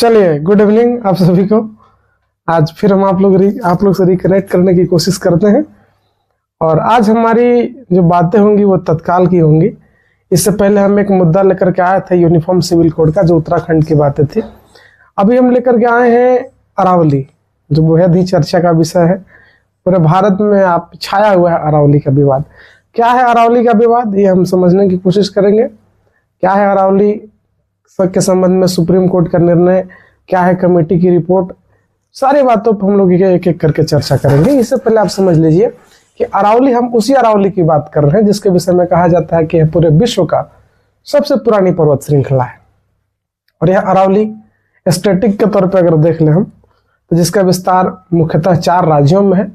चलिए, good evening आप सभी को। आज फिर हम आप लोग से रिकनेक्ट करने की कोशिश करते हैं और आज हमारी जो बातें होंगी वो तत्काल की होंगी। इससे पहले हम एक मुद्दा लेकर के आए थे यूनिफॉर्म सिविल कोड का, जो उत्तराखंड की बातें थी। अभी हम लेकर के आए हैं अरावली, जो बेहद ही चर्चा का विषय है। पूरे भारत में आप छाया हुआ है अरावली का विवाद। क्या है अरावली का विवाद, ये हम समझने की कोशिश करेंगे। क्या है अरावली के संबंध में सुप्रीम कोर्ट का निर्णय, क्या है कमेटी की रिपोर्ट, सारी बातों पर हम लोग एक एक करके चर्चा करेंगे। इससे पहले आप समझ लीजिए कि अरावली, हम उसी अरावली की बात कर रहे हैं जिसके विषय में कहा जाता है कि यह पूरे विश्व का सबसे पुरानी पर्वत श्रृंखला है। और यह अरावली स्टैटिक के तौर पर अगर देख लें हम, तो जिसका विस्तार मुख्यतः 4 राज्यों में है।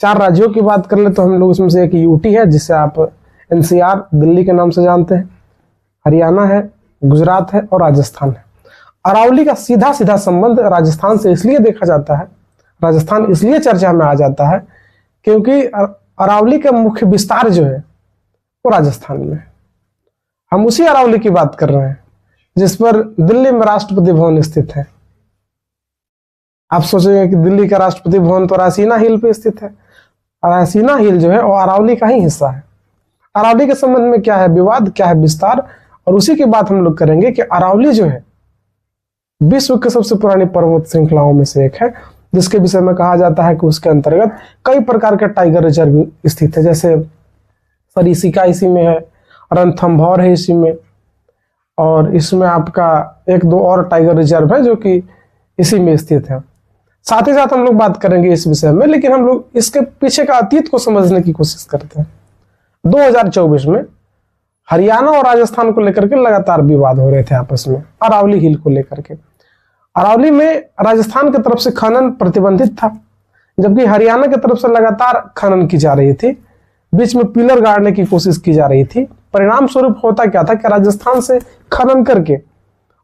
4 राज्यों की बात कर ले तो हम लोग उसमें से एक यूटी है, जिसे आप NCR दिल्ली के नाम से जानते हैं, हरियाणा है, गुजरात है और राजस्थान है। अरावली का सीधा सीधा संबंध राजस्थान से इसलिए देखा जाता है, राजस्थान इसलिए चर्चा में आ जाता है क्योंकि अरावली का मुख्य विस्तार जो है वो राजस्थान में है। हम उसी अरावली की बात कर रहे हैं जिस पर दिल्ली में राष्ट्रपति भवन स्थित है। आप सोचेंगे कि दिल्ली का राष्ट्रपति भवन तो रायसीना हिल पे स्थित है। रायसीना हिल जो है वो अरावली का ही हिस्सा है। अरावली के संबंध में क्या है विवाद, क्या है विस्तार, और उसी की बात हम लोग करेंगे कि अरावली जो है विश्व के सबसे पुरानी पर्वत श्रृंखलाओं में से एक है, जिसके विषय में कहा जाता है कि उसके अंतर्गत कई प्रकार के टाइगर रिजर्व स्थित है। जैसे सरिस्का इसी में है, रणथंभौर है इसी में, और इसमें आपका 1-2 और टाइगर रिजर्व है जो कि इसी में स्थित है। साथ ही साथ हम लोग बात करेंगे इस विषय में, लेकिन हम लोग इसके पीछे का अतीत को समझने की कोशिश करते हैं। 2024 में हरियाणा और राजस्थान को लेकर के लगातार विवाद हो रहे थे आपस में, अरावली हिल को लेकर के। अरावली में राजस्थान की तरफ से खनन प्रतिबंधित था, जबकि हरियाणा की तरफ से लगातार खनन की जा रही थी। बीच में पिलर गाड़ने की कोशिश की जा रही थी। परिणाम स्वरूप होता क्या था कि राजस्थान से खनन करके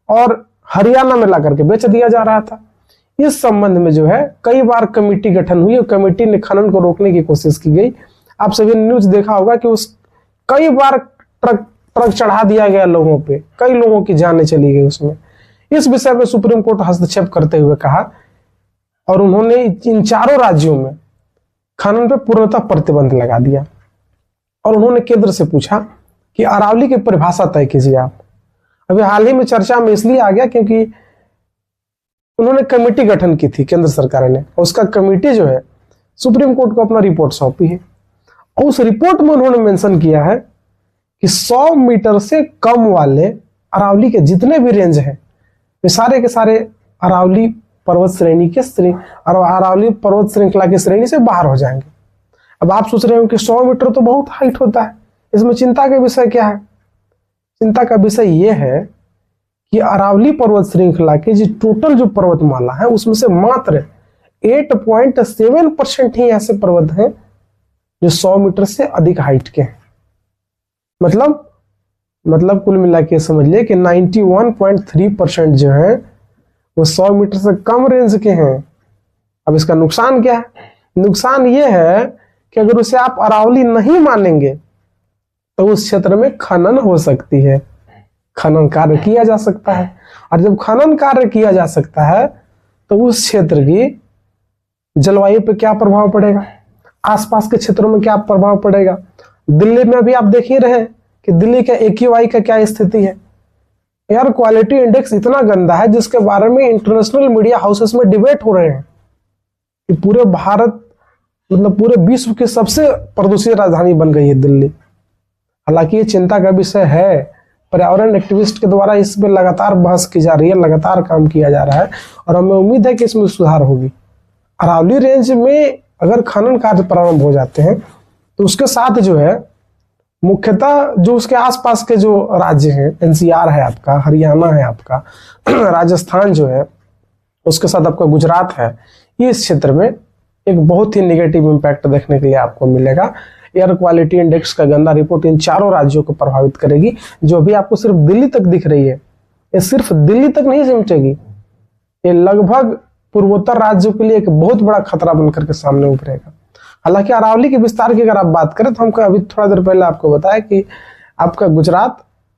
और हरियाणा में ला करके बेच दिया जा रहा था। इस संबंध में जो है कई बार कमेटी गठन हुई और कमेटी ने खनन को रोकने की कोशिश की गई। आप सभी ने न्यूज देखा होगा कि उस कई बार ट्रक चढ़ा दिया गया लोगों पे, कई लोगों की जानें चली गई उसमें। इस विषय में सुप्रीम कोर्ट हस्तक्षेप करते हुए कहा और उन्होंने इन 4 राज्यों में खनन पे पूर्णतः प्रतिबंध लगा दिया। और उन्होंने केंद्र से पूछा कि अरावली की परिभाषा तय कीजिए आप। अभी हाल ही में चर्चा में इसलिए आ गया क्योंकि उन्होंने कमेटी गठन की थी केंद्र सरकार ने, और उसका कमेटी जो है सुप्रीम कोर्ट को अपना रिपोर्ट सौंपी है। और उस रिपोर्ट में उन्होंने मेंशन किया है कि 100 मीटर से कम वाले अरावली के जितने भी रेंज हैं वे सारे के सारे अरावली पर्वत श्रेणी के अरावली पर्वत श्रृंखला की श्रेणी से बाहर हो जाएंगे। अब आप सोच रहे हो कि 100 मीटर तो बहुत हाइट होता है, इसमें चिंता का विषय क्या है? चिंता का विषय यह है कि अरावली पर्वत श्रृंखला की जो टोटल जो पर्वतमाला है उसमें से मात्र 8.7% ही ऐसे पर्वत हैं जो 100 मीटर से अधिक हाइट के हैं। मतलब कुल मिला के समझ लिए कि 91.3% जो है वो 100 मीटर से कम रेंज के हैं। अब इसका नुकसान क्या है? नुकसान ये है कि अगर उसे आप अरावली नहीं मानेंगे तो उस क्षेत्र में खनन हो सकती है, खनन कार्य किया जा सकता है। और जब खनन कार्य किया जा सकता है तो उस क्षेत्र की जलवायु पे क्या प्रभाव पड़ेगा, आसपास के क्षेत्रों में क्या प्रभाव पड़ेगा। दिल्ली में अभी आप देख ही रहे कि दिल्ली के AQI का क्या स्थिति है। एयर क्वालिटी इंडेक्स इतना गंदा है जिसके बारे में इंटरनेशनल मीडिया हाउसेस में डिबेट हो रहे हैं कि पूरे भारत पूरे विश्व की सबसे प्रदूषित राजधानी बन गई है दिल्ली। हालांकि ये चिंता का विषय है, पर्यावरण एक्टिविस्ट के द्वारा इस पर लगातार बहस की जा रही है, लगातार काम किया जा रहा है और हमें उम्मीद है कि इसमें सुधार होगी। अरावली रेंज में अगर खनन कार्य प्रारंभ हो जाते हैं तो उसके साथ जो है मुख्यतः जो उसके आसपास के जो राज्य हैं, NCR है आपका, हरियाणा है आपका, राजस्थान जो है, उसके साथ आपका गुजरात है, इस क्षेत्र में एक बहुत ही नेगेटिव इम्पैक्ट देखने के लिए आपको मिलेगा। एयर क्वालिटी इंडेक्स का गंदा रिपोर्ट इन 4 राज्यों को प्रभावित करेगी। जो भी आपको सिर्फ दिल्ली तक दिख रही है, ये सिर्फ दिल्ली तक नहीं सिमटेगी, ये लगभग पूर्वोत्तर राज्यों के लिए एक बहुत बड़ा खतरा बनकर के सामने उभरेगा। हालांकि अरावली के विस्तार की अगर आप बात करें तो हमको अभी थोड़ा देर पहले आपको बताया कि आपका गुजरात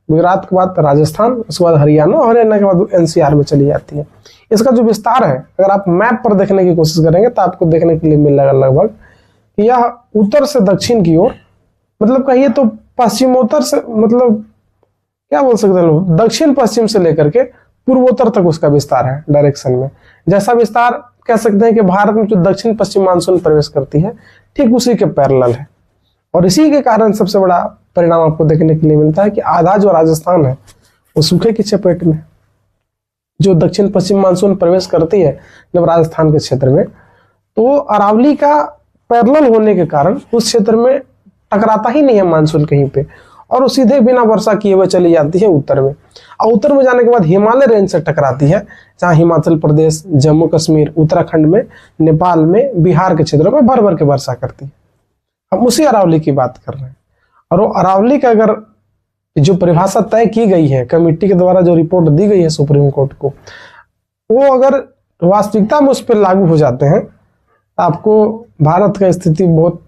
गुजरात के बाद राजस्थान, उसके बाद हरियाणा, और हरियाणा के बाद एनसीआर में चली जाती है। इसका जो विस्तार है, अगर आप मैप पर देखने की कोशिश करेंगे तो आपको देखने के लिए मिलेगा लगभग कि यह उत्तर से दक्षिण की ओर, मतलब कहिए तो पश्चिमोत्तर से, मतलब क्या बोल सकते हैं लोग, दक्षिण पश्चिम से लेकर के पूर्वोत्तर तक उसका विस्तार है डायरेक्शन में। जैसा विस्तार कह सकते हैं कि भारत में जो दक्षिण पश्चिम मानसून प्रवेश करती है, ठीक उसी के पैरेलल है। और इसी के कारण सबसे बड़ा परिणाम आपको देखने के लिए मिलता है कि आधा जो राजस्थान है वो सूखे की चपेट में। जो दक्षिण पश्चिम मानसून प्रवेश करती है जब राजस्थान के क्षेत्र में, तो अरावली का पैरेलल होने के कारण उस क्षेत्र में टकराता ही नहीं है मानसून कहीं पे, और वो सीधे बिना वर्षा किए हुए चली जाती है उत्तर में। और उत्तर में जाने के बाद हिमालय रेंज से टकराती है, जहाँ हिमाचल प्रदेश, जम्मू कश्मीर, उत्तराखंड में, नेपाल में, बिहार के क्षेत्रों में भर भर के वर्षा करती है। हम उसी अरावली की बात कर रहे हैं। और वो अरावली का अगर जो परिभाषा तय की गई है कमेटी के द्वारा, जो रिपोर्ट दी गई है सुप्रीम कोर्ट को, वो अगर वास्तविकता में उस पर लागू हो जाते हैं तो आपको भारत का स्थिति बहुत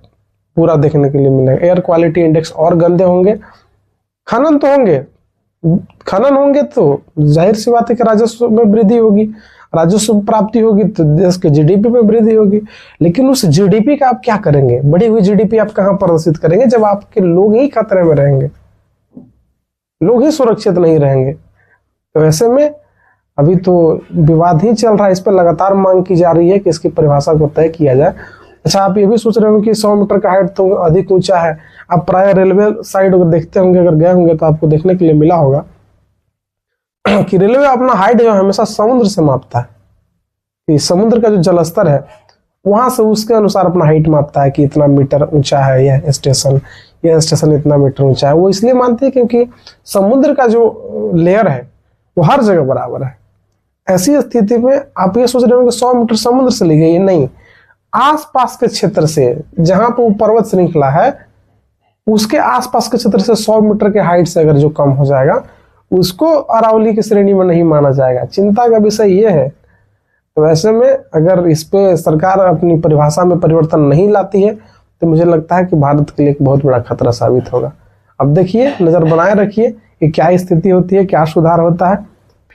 पूरा देखने के लिए मिलेगा। एयर क्वालिटी इंडेक्स और गंदे होंगे, खनन तो होंगे, खनन होंगे तो जाहिर सी बात है कि राजस्व में वृद्धि होगी, राजस्व प्राप्ति होगी तो देश के जीडीपी में वृद्धि होगी। लेकिन उस जीडीपी का आप क्या करेंगे? बढ़ी हुई जीडीपी आप कहां प्रदर्शित करेंगे जब आपके लोग ही खतरे में रहेंगे, लोग ही सुरक्षित नहीं रहेंगे? तो ऐसे में अभी तो विवाद ही चल रहा है, इस पर लगातार मांग की जा रही है कि इसकी परिभाषा को तय किया जाए। अच्छा, आप ये भी सोच रहे होंगे कि 100 मीटर का हाइट तो अधिक ऊंचा है। आप प्राय रेलवे साइड अगर देखते होंगे, अगर गए होंगे तो आपको देखने के लिए मिला होगा कि रेलवे अपना हाइट जो हमेशा समुद्र से मापता है, कि समुद्र का जो जलस्तर है वहां से उसके अनुसार अपना हाइट मापता है कि इतना मीटर ऊंचा है यह स्टेशन इतना मीटर ऊंचा है। वो इसलिए मानते हैं क्योंकि समुद्र का जो लेयर है वो हर जगह बराबर है। ऐसी स्थिति में आप ये सोच रहे हो कि 100 मीटर समुद्र से ली गई, नहीं, आसपास के क्षेत्र से, जहां पर वो पर्वत श्रृंखला है उसके आसपास के क्षेत्र से 100 मीटर के हाइट से अगर जो कम हो जाएगा उसको अरावली की श्रेणी में नहीं माना जाएगा। चिंता का विषय ये है। तो ऐसे में अगर इस पे सरकार अपनी परिभाषा में परिवर्तन नहीं लाती है तो मुझे लगता है कि भारत के लिए एक बहुत बड़ा खतरा साबित होगा। अब देखिए, नजर बनाए रखिए कि क्या स्थिति होती है, क्या सुधार होता है।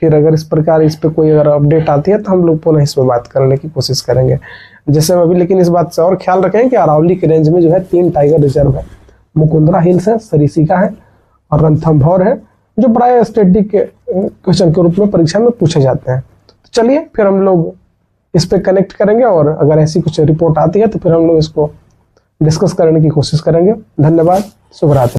फिर अगर इस प्रकार इस पे कोई अगर अपडेट आती है तो हम लोग पुनः इस पर बात करने की कोशिश करेंगे। जैसे अभी, लेकिन इस बात से और ख्याल रखें कि अरावली के रेंज में जो है 3 टाइगर रिजर्व है। मुकुंदरा हिल्स है, सरिसिका है और रणथंभौर है, जो प्राय स्टैटिक क्वेश्चन के रूप में परीक्षा में पूछे जाते हैं। तो चलिए फिर हम लोग इस पे कनेक्ट करेंगे, और अगर ऐसी कुछ रिपोर्ट आती है तो फिर हम लोग इसको डिस्कस करने की कोशिश करेंगे। धन्यवाद, शुभ रात्रि।